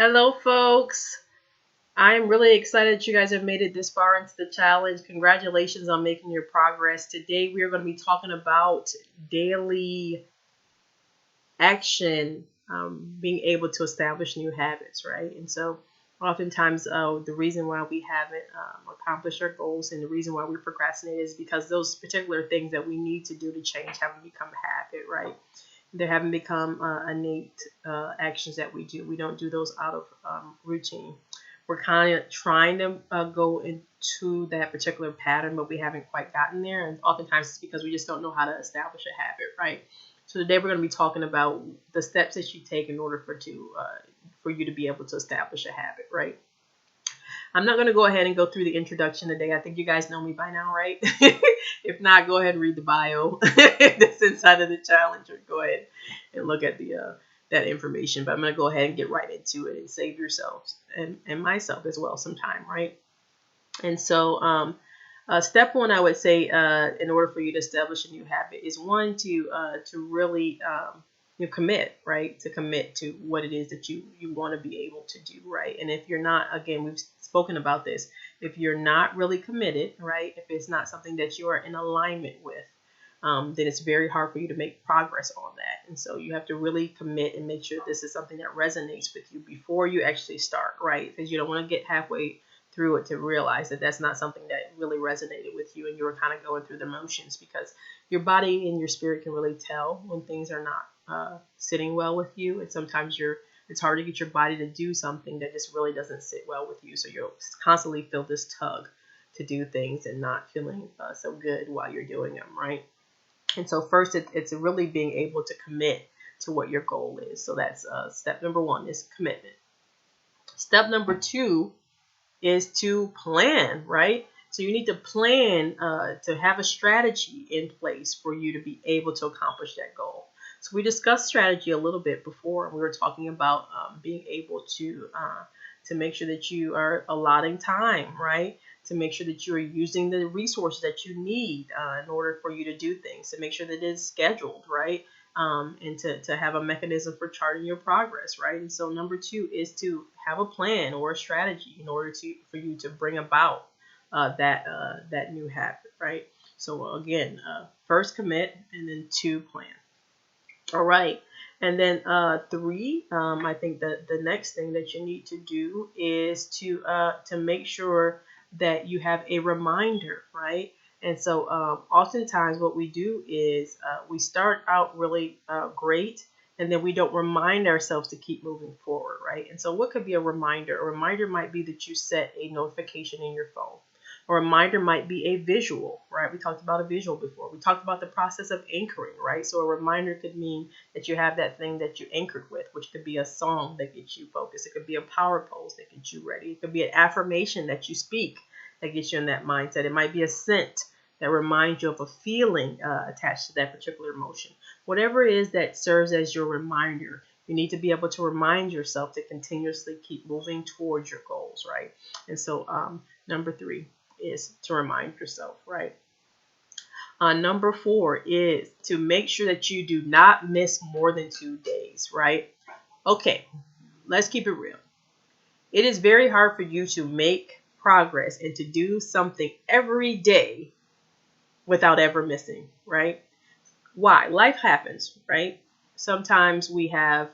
Hello, folks. I'm really excited that you guys have made it this far into the challenge. Congratulations on making your progress. Today, we are going to be talking about daily action, being able to establish new habits, right? And so, oftentimes, the reason why we haven't accomplished our goals and the reason why we procrastinate is because those particular things that we need to do to change haven't become a habit, right? They haven't become innate actions that we do. We don't do those out of routine. We're kind of trying to go into that particular pattern, but we haven't quite gotten there. And oftentimes it's because we just don't know how to establish a habit, right? So today we're going to be talking about the steps that you take in order for you to be able to establish a habit, right? I'm not going to go ahead and go through the introduction today. I think you guys know me by now, right? If not, go ahead and read the bio that's inside of the challenge, or go ahead and look at the that information. But I'm going to go ahead and get right into it and save yourselves and myself as well some time, right? And so step one, I would say, in order for you to establish a new habit is one to really commit, right? To commit to what it is that you want to be able to do, right? And if you're not, again, we've spoken about this. If you're not really committed, right? If it's not something that you are in alignment with, then it's very hard for you to make progress on that. And so you have to really commit and make sure this is something that resonates with you before you actually start, right? Because you don't want to get halfway through it to realize that that's not something that really resonated with you and you were kind of going through the motions, because your body and your spirit can really tell when things are not sitting well with you. And sometimes it's hard to get your body to do something that just really doesn't sit well with you. So you'll constantly feel this tug to do things and not feeling so good while you're doing them, right? And so first, it's really being able to commit to what your goal is. So that's step number one is commitment. Step number two is to plan, right? So you need to plan to have a strategy in place for you to be able to accomplish that goal. So we discussed strategy a little bit before. We were talking about being able to make sure that you are allotting time, right? To make sure that you are using the resources that you need in order for you to do things, to make sure that it is scheduled, right? And to have a mechanism for charting your progress, right? And so number two is to have a plan or a strategy in order for you to bring about that new habit, right? So again, first commit, and then two, plan. All right. And then three, I think that the next thing that you need to do is to make sure that you have a reminder, right? And so oftentimes what we do is we start out really great, and then we don't remind ourselves to keep moving forward, right? And so what could be a reminder? A reminder might be that you set a notification in your phone. A reminder might be a visual, right? We talked about a visual before. We talked about the process of anchoring, right? So a reminder could mean that you have that thing that you anchored with, which could be a song that gets you focused. It could be a power pose that gets you ready. It could be an affirmation that you speak that gets you in that mindset. It might be a scent that reminds you of a feeling attached to that particular emotion. Whatever it is that serves as your reminder, you need to be able to remind yourself to continuously keep moving towards your goals, right? And so number three is to remind yourself, right? Number four is to make sure that you do not miss more than 2 days, right? Okay, let's keep it real. It is very hard for you to make progress and to do something every day without ever missing, right? Why? Life happens, right? Sometimes we have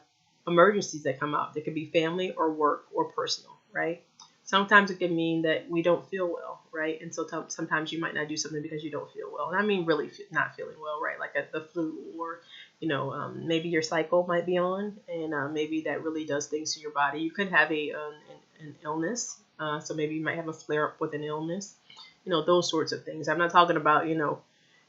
emergencies that come up. They could be family or work or personal, right? Sometimes it can mean that we don't feel well, right? And so sometimes you might not do something because you don't feel well. And I mean really not feeling well, right? Like the flu, or maybe your cycle might be on, and maybe that really does things to your body. You could have an illness, so maybe you might have a flare up with an illness, those sorts of things. I'm not talking about you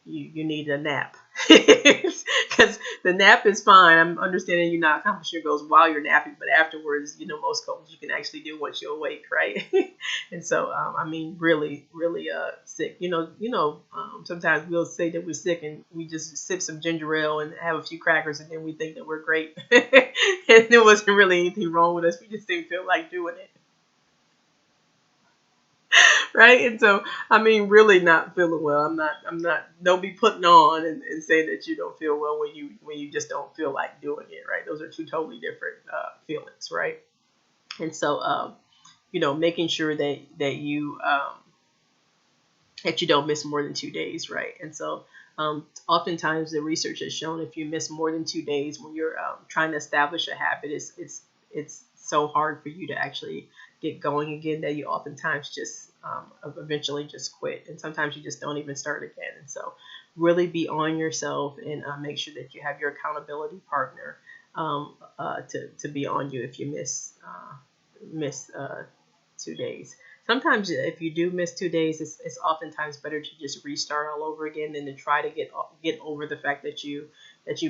need a nap, because the nap is fine. I'm understanding you not accomplish your goals while you're napping, but afterwards, most goals you can actually do once you're awake, right? And so, I mean, really, really sick. Sometimes we'll say that we're sick and we just sip some ginger ale and have a few crackers, and then we think that we're great, and there wasn't really anything wrong with us. We just didn't feel like doing it. Right? And so, I mean, really not feeling well. I'm not, don't be putting on and saying that you don't feel well when you just don't feel like doing it, right? Those are two totally different feelings, right? And so, making sure that you don't miss more than 2 days, right? And so, oftentimes the research has shown if you miss more than 2 days when you're trying to establish a habit, it's so hard for you to actually get going again that you oftentimes just eventually just quit, and sometimes you just don't even start again. And so, really be on yourself and make sure that you have your accountability partner to be on you if you miss 2 days. Sometimes if you do miss 2 days, it's oftentimes better to just restart all over again than to try to get over the fact that you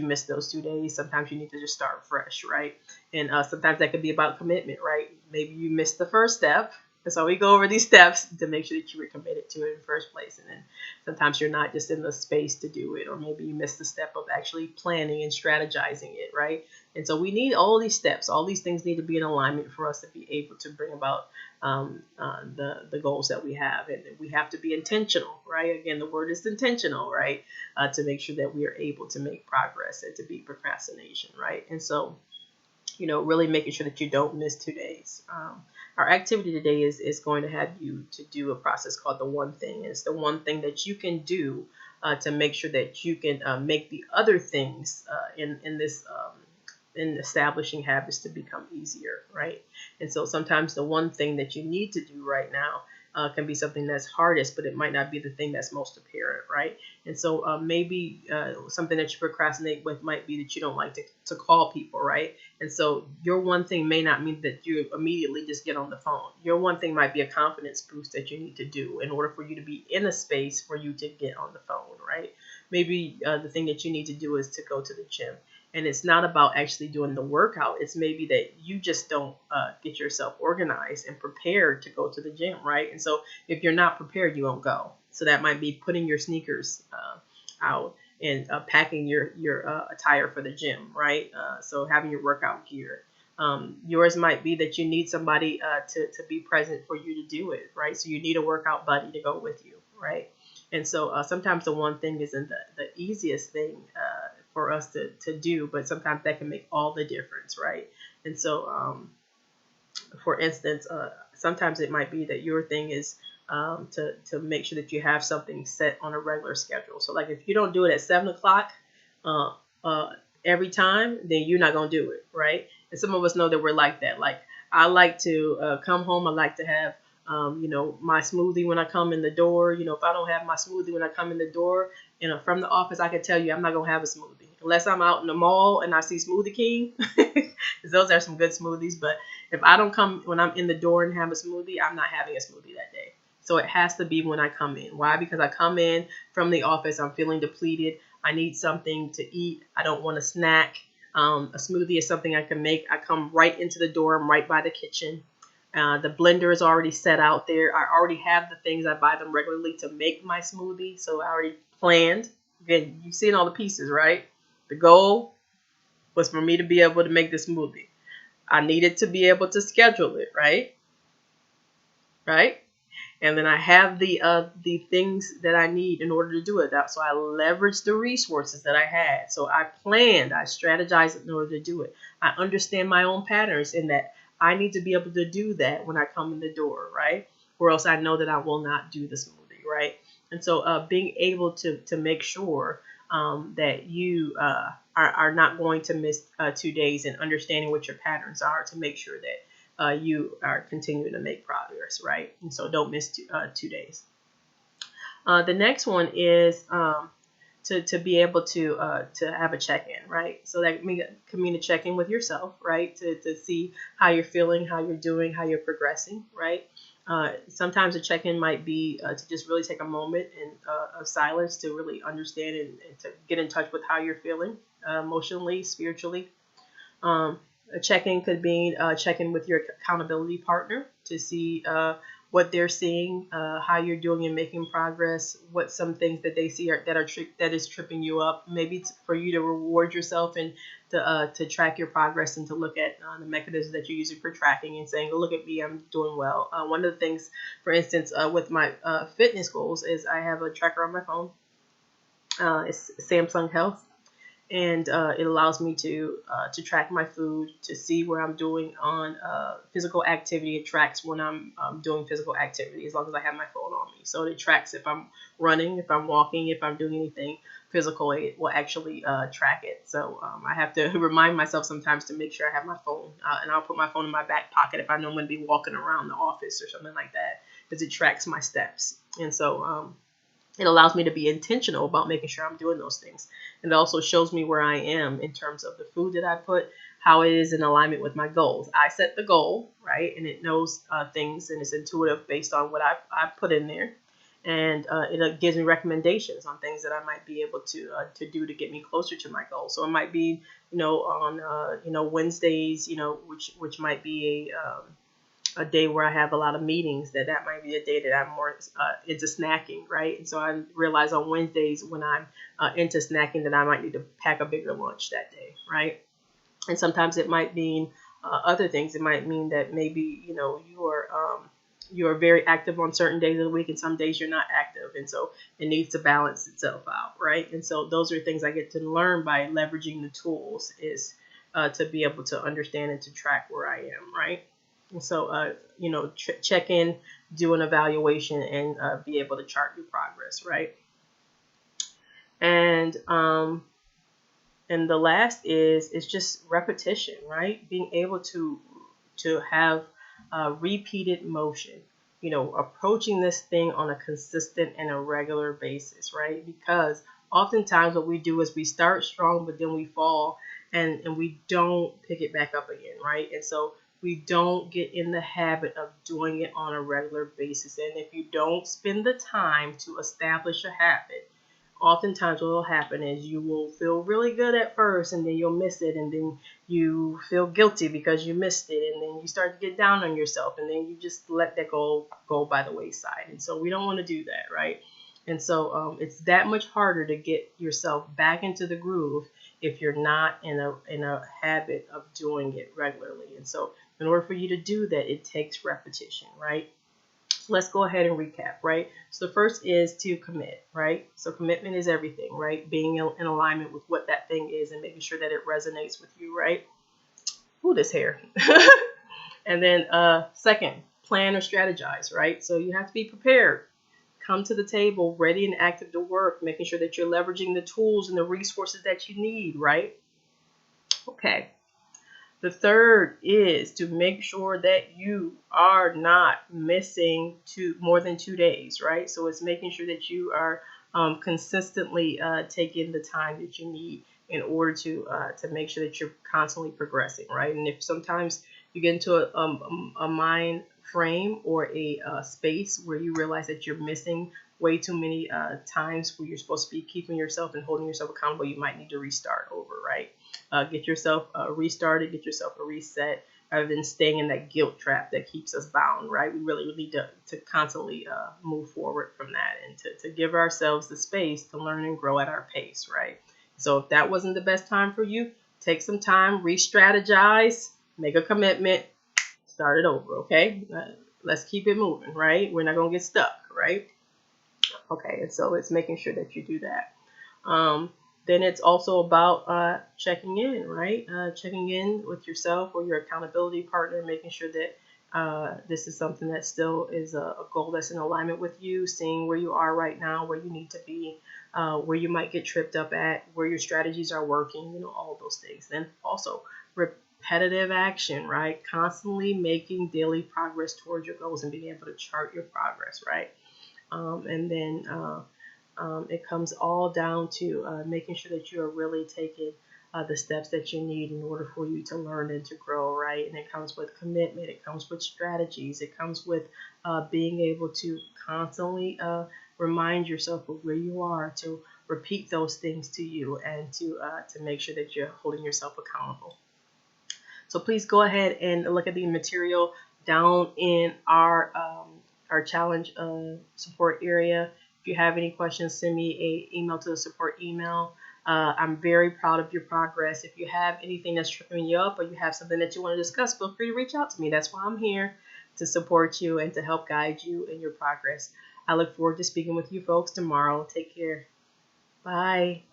missed those 2 days. Sometimes you need to just start fresh, right? And sometimes that could be about commitment, right? Maybe you missed the first step. And so we go over these steps to make sure that you were committed to it in the first place. And then sometimes you're not just in the space to do it, or maybe you missed the step of actually planning and strategizing it, right? And so we need all these steps. All these things need to be in alignment for us to be able to bring about the goals that we have. And we have to be intentional, right? Again, the word is intentional, right? To make sure that we are able to make progress and to beat procrastination, right? And so, really making sure that you don't miss 2 days. Our activity today is going to have you to do a process called the one thing. It's the one thing that you can do to make sure that you can make the other things in this in establishing habits to become easier, right? And so sometimes the one thing that you need to do right now can be something that's hardest, but it might not be the thing that's most apparent, right? And so maybe something that you procrastinate with might be that you don't like to call people, right? And so your one thing may not mean that you immediately just get on the phone. Your one thing might be a confidence boost that you need to do in order for you to be in a space for you to get on the phone, right? Maybe the thing that you need to do is to go to the gym. And it's not about actually doing the workout. It's maybe that you just don't get yourself organized and prepared to go to the gym, right? And so if you're not prepared, you won't go. So that might be putting your sneakers out and packing your attire for the gym, right? So having your workout gear. Yours might be that you need somebody to be present for you to do it, right? So you need a workout buddy to go with you, right? And so sometimes the one thing isn't the easiest thing for us to do, but sometimes that can make all the difference, right? And so, for instance, sometimes it might be that your thing is to make sure that you have something set on a regular schedule. So, like if you don't do it at 7 o'clock uh, every time, then you're not gonna do it, right? And some of us know that we're like that. Like I like to come home. I like to have my smoothie when I come in the door. If I don't have my smoothie when I come in the door, from the office, I can tell you I'm not gonna have a smoothie unless I'm out in the mall and I see Smoothie King. 'Cause those are some good smoothies. But if I don't come when I'm in the door and have a smoothie, I'm not having a smoothie that day. So it has to be when I come in. Why? Because I come in from the office, I'm feeling depleted. I need something to eat. I don't want a snack. A smoothie is something I can make. I come right into the door. I'm right by the kitchen. The blender is already set out there. I already have the things. I buy them regularly to make my smoothie. So I already planned. Again, you've seen all the pieces, right? The goal was for me to be able to make this smoothie. I needed to be able to schedule it, right? Right? And then I have the things that I need in order to do it. So I leveraged the resources that I had. So I planned, I strategized in order to do it. I understand my own patterns in that I need to be able to do that when I come in the door, right? Or else I know that I will not do the smoothie, right? And so being able to make sure that you are not going to miss 2 days, and understanding what your patterns are to make sure that you are continuing to make progress, right? And so don't miss 2 days. The next one is to be able to have a check-in, right? So that can mean a check-in with yourself, right? To see how you're feeling, how you're doing, how you're progressing, right? Sometimes a check-in might be to just really take a moment of silence to really understand and to get in touch with how you're feeling emotionally, spiritually. A check-in could be check-in with your accountability partner to see what they're seeing, how you're doing and making progress, what some things that they see that is tripping you up. Maybe it's for you to reward yourself and to track your progress and to look at the mechanisms that you're using for tracking and saying, oh, look at me, I'm doing well. One of the things, for instance, with my fitness goals is I have a tracker on my phone. It's Samsung Health. and it allows me to track my food, to see where I'm doing on physical activity. It tracks when I'm doing physical activity, as long as I have my phone on me. So it tracks if I'm running, if I'm walking, if I'm doing anything physical. It will actually track it. So I have to remind myself sometimes to make sure I have my phone, and I'll put my phone in my back pocket if I know I'm going to be walking around the office or something like that, because it tracks my steps. And so it allows me to be intentional about making sure I'm doing those things. And it also shows me where I am in terms of the food that I put, how it is in alignment with my goals. I set the goal, right? And it knows things, and it's intuitive based on what I put in there. And it gives me recommendations on things that I might be able to do to get me closer to my goal. So it might be, on Wednesdays, which might be a day where I have a lot of meetings, that might be a day that I'm more into snacking, right? And so I realize on Wednesdays when I'm into snacking that I might need to pack a bigger lunch that day, right? And sometimes it might mean other things. It might mean that maybe you are very active on certain days of the week, and some days you're not active, and so it needs to balance itself out, right? And so those are things I get to learn by leveraging the tools, is to be able to understand and to track where I am, right? And so, check in, do an evaluation, and be able to chart your progress, right? And and the last is just repetition, right? Being able to have repeated motion, approaching this thing on a consistent and a regular basis, right? Because oftentimes what we do is we start strong, but then we fall, and we don't pick it back up again, right? And so we don't get in the habit of doing it on a regular basis. And if you don't spend the time to establish a habit, oftentimes what will happen is you will feel really good at first, and then you'll miss it, and then you feel guilty because you missed it, and then you start to get down on yourself, and then you just let that go by the wayside. And so we don't want to do that, right? And so it's that much harder to get yourself back into the groove if you're not in a habit of doing it regularly. And so in order for you to do that, it takes repetition, right? Let's go ahead and recap, right? So the first is to commit, right? So commitment is everything, right? Being in alignment with what that thing is and making sure that it resonates with you, right? Ooh, this hair. And then second, plan or strategize, right? So you have to be prepared. Come to the table ready and active to work, making sure that you're leveraging the tools and the resources that you need, right? Okay. The third is to make sure that you are not missing more than 2 days, right? So it's making sure that you are consistently taking the time that you need in order to make sure that you're constantly progressing, right? And if sometimes you get into a mind frame or a space where you realize that you're missing way too many times where you're supposed to be keeping yourself and holding yourself accountable, you might need to restart over, right? Get yourself restarted, get yourself a reset, rather than staying in that guilt trap that keeps us bound, right? We really need to constantly move forward from that, and to give ourselves the space to learn and grow at our pace, right? So if that wasn't the best time for you, take some time, re-strategize, make a commitment, start it over, okay? Let's keep it moving, right? We're not going to get stuck, right? Okay, and so it's making sure that you do that. Then it's also about checking in, right? Checking in with yourself or your accountability partner, making sure that this is something that still is a goal that's in alignment with you, seeing where you are right now, where you need to be, where you might get tripped up at, where your strategies are working, all of those things. Then also repetitive action, right? Constantly making daily progress towards your goals and being able to chart your progress, right? And then it comes all down to making sure that you are really taking the steps that you need in order for you to learn and to grow, right? And it comes with commitment, it comes with strategies, it comes with being able to constantly remind yourself of where you are, to repeat those things to you, and to make sure that you're holding yourself accountable. So please go ahead and look at the material down in our challenge support area. If you have any questions, send me an email to the support email. I'm very proud of your progress. If you have anything that's tripping you up, or you have something that you want to discuss, feel free to reach out to me. That's why I'm here, to support you and to help guide you in your progress. I look forward to speaking with you folks tomorrow. Take care. Bye.